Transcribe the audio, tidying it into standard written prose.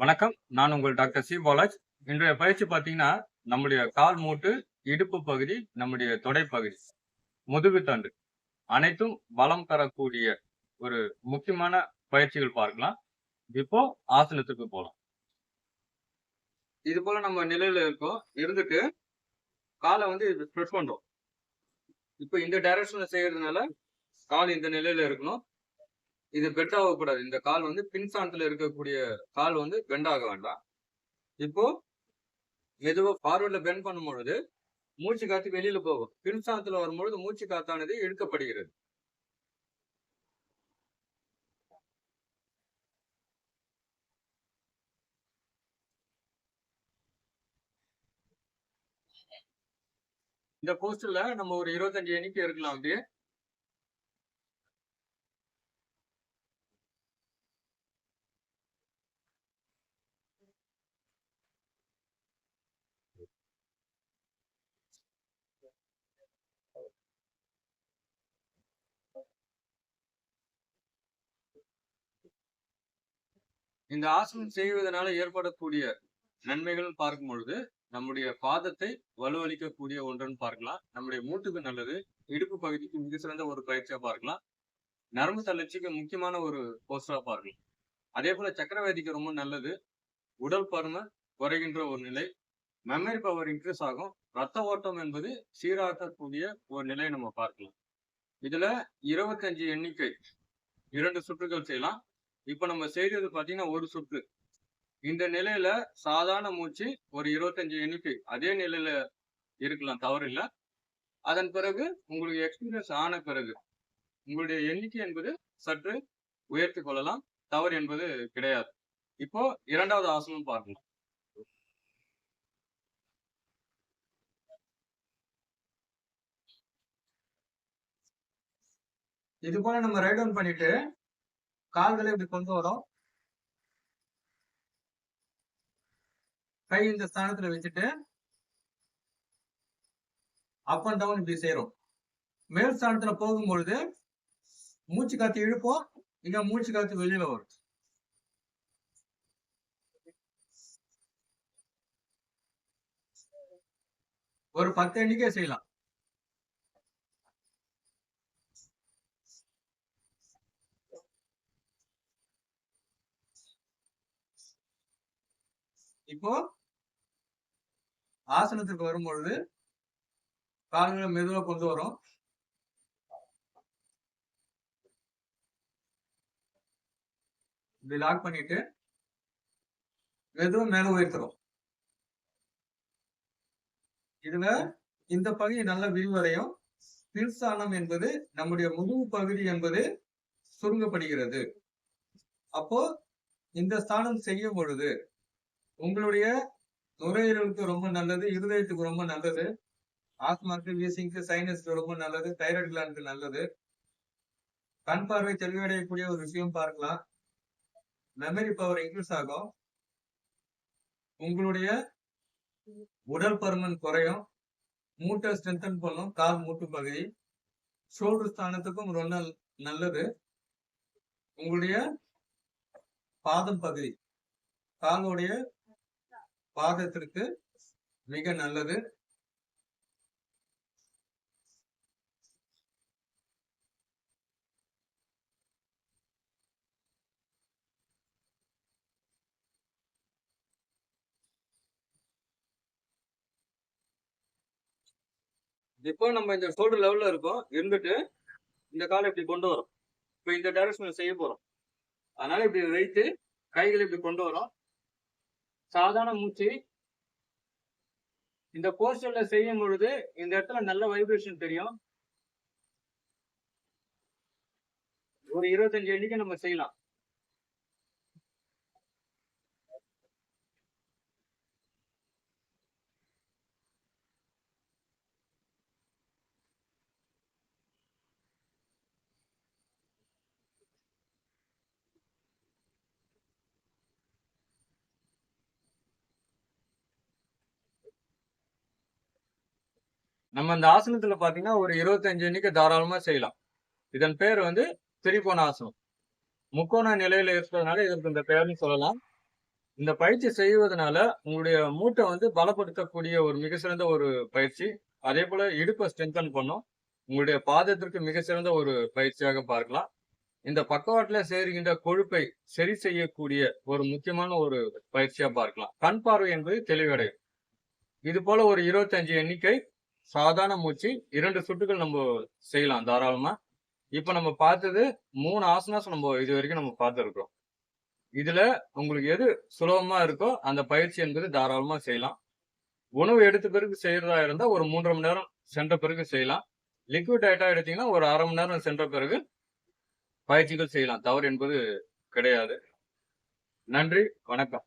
வணக்கம். நான் உங்கள் டாக்டர் சி பாலாஜ். இன்றைய பயிற்சி பார்த்தீங்கன்னா, நம்முடைய கால் மூட்டு, இடுப்பு பகுதி, நம்முடைய தொடைப்பகுதி, முதுகுத்தண்டு அனைத்தும் பலம் தரக்கூடிய ஒரு முக்கியமான பயிற்சிகள் பார்க்கலாம். இப்போ ஆசனத்துக்கு போலாம். இது போல நம்ம நிலையில இருக்கோம். இருந்துட்டு கால இது ஸ்ப்ரெட் பண்றோம். இப்போ இந்த டைரக்ஷன்ல செய்யறதுனால கால் இந்த நிலையில இருக்கணும். இது பெண்ட் ஆகக்கூடாது. இந்த கால் பின் ஸ்தானத்துல இருக்கக்கூடிய கால் பெண்ட் ஆக வேண்டாம். இப்போ மெதுவா ஃபார்வர்ட்ல பெண்ட் பண்ணும்பொழுது மூச்சு காத்து வெளியில போகும். பின் ஸ்தானத்துல வரும்பொழுது மூச்சு காத்தானது இழுக்கப்படுகிறது. இந்த போஸ்டர்ல நம்ம ஒரு 25 எண்ணிக்கை இருக்கலாம் அப்படியே. இந்த ஆசனம் செய்வதனால ஏற்படக்கூடிய நன்மைகள் பார்க்கும் பொழுது நம்முடைய பாதத்தை வலுவளிக்கக்கூடிய ஒன்றுன்னு பார்க்கலாம். நம்முடைய மூட்டுக்கு நல்லது, இடுப்பு பகுதிக்கு மிக சிறந்த ஒரு பயிற்சியா பார்க்கலாம். நரம்பு தளர்ச்சிக்கு முக்கியமான ஒரு போஸ்டரா பார்க்கலாம். அதே போல சக்கரவேதிக்கு ரொம்ப நல்லது. உடல் பருமன் குறைகின்ற ஒரு நிலை, மெமரி பவர் இன்க்ரீஸ் ஆகும், ரத்த ஓட்டம் என்பது சீராக்கக்கூடிய ஒரு நிலையை நம்ம பார்க்கலாம். இதுல 25 எண்ணிக்கை 2 சுற்றுகள் செய்யலாம். இப்ப நம்ம செய்யறது பாத்தீங்கன்னா ஒரு சுற்று. இந்த நிலையில சாதாரண மூச்சு ஒரு 25 எண்ணிக்கை அதே நிலையில இருக்கலாம், தவறு இல்ல. அதன் பிறகு உங்களுக்கு எக்ஸ்பீரியன்ஸ் ஆன பிறகு உங்களுடைய எண்ணிக்கை என்பது சற்று உயர்த்தி கொள்ளலாம், தவறு என்பது கிடையாது. இப்போ இரண்டாவது ஆசனம் பார்க்கலாம். இது போல நம்ம ரைட் டவுன் பண்ணிட்டு கால்களை இப்படி கொண்டு வரோம். கை இந்த ஸ்தானத்துல வச்சுட்டு அப் அண்ட் டவுன் இப்படி செய்யறோம். மேல் ஸ்தானத்துல போகும்பொழுது மூச்சு காத்து இழுப்போம், இங்க மூச்சு காத்து வெளியில வரும். ஒரு 10 எண்ணிக்கை செய்யலாம். இப்போ ஆசனத்துக்கு வரும்பொழுது கால்களை மெதுவா கொண்டு வரோம். இப்படி லாக் பண்ணிட்டு மெதுவா மேல உயர்த்துறோம். இதுல இந்த பகுதி நல்ல விரிவடையும். பின்ஸ்தானம் என்பது நம்முடைய முதுகு பகுதி என்பது சுருங்கப்படுகிறது. அப்போ இந்த ஸ்தானம் செய்யும் பொழுது உங்களுடைய நுரையீரலுக்கு ரொம்ப நல்லது, இருதயத்துக்கு ரொம்ப நல்லது, ஆஸ்மாக்கு, வீசிங்க்கு, சைனஸ்க்கு ரொம்ப நல்லது, தைராய்டு கிளாண்டுக்கு நல்லது. கண் பார்வை தெளிவடையக்கூடிய ஒரு விஷயம் பார்க்கலாம். மெமரி பவர் இன்க்ரீஸ் ஆகும். உங்களுடைய உடல் பருமன் குறையும். மூட்டை ஸ்ட்ரென்தன் பண்ணும். கால் மூட்டு பகுதி ஷோல்டர் ஸ்தானத்துக்கும் ரொம்ப நல்லது. உங்களுடைய பாதம் பகுதி காலுடைய பாதத்திற்கு மிக நல்லது. இப்போ நம்ம இந்த ஷோல்டர் லெவல்ல இருக்கோம். இருந்துட்டு இந்த காலை இப்படி கொண்டு வரோம். இப்போ இந்த டைரக்ஷன்ல செய்ய போறோம். அதனால இப்படி வைத்து கைகளை இப்படி கொண்டு வரோம். சாதாரண மூச்சு இந்த போஸ்டர்ல செய்யும் பொழுது இந்த இடத்துல நல்ல வைப்ரேஷன் தெரியும். ஒரு 25 எண்ணிக்கை நம்ம செய்யலாம். நம்ம இந்த ஆசனத்துல பாத்தீங்கன்னா ஒரு 25 எண்ணிக்கை தாராளமா செய்யலாம். இதன் பேர் திரிகோண ஆசனம். முக்கோண நிலையில இருக்கிறதுனால இதற்கு இந்த பெயர்னு சொல்லலாம். இந்த பயிற்சி செய்வதனால உங்களுடைய மூட்டை வந்து பலப்படுத்தக்கூடிய ஒரு மிக சிறந்த ஒரு பயிற்சி. அதே போல இடுப்பை ஸ்ட்ரென்தன் பண்ணும். உங்களுடைய பாதத்திற்கு மிக சிறந்த ஒரு பயிற்சியாக பார்க்கலாம். இந்த பக்கவாட்டுல சேருகின்ற கொழுப்பை சரி செய்யக்கூடிய ஒரு முக்கியமான ஒரு பயிற்சியா பார்க்கலாம். கண் பார்வை என்பது தெளிவடையும். இது போல ஒரு 25 எண்ணிக்கை சாதாரண மூச்சு 2 சுட்டுகள் நம்ம செய்யலாம் தாராளமா. இப்ப நம்ம பார்த்தது 3 ஆசனாஸ் நம்ம இது வரைக்கும் நம்ம பார்த்திருக்கிறோம். இதுல உங்களுக்கு எது சுலபமா இருக்கோ அந்த பயிற்சி என்பது தாராளமா செய்யலாம். உணவு எடுத்த பிறகு செய்யறதா இருந்தா ஒரு 3 மணி நேரம் சென்ற பிறகு செய்யலாம். லிக்விட் டயட்டா எடுத்தீங்கன்னா ஒரு 1/2 மணி நேரம் சென்ற பிறகு பயிற்சிகள் செய்யலாம். தவறு என்பது கிடையாது. நன்றி, வணக்கம்.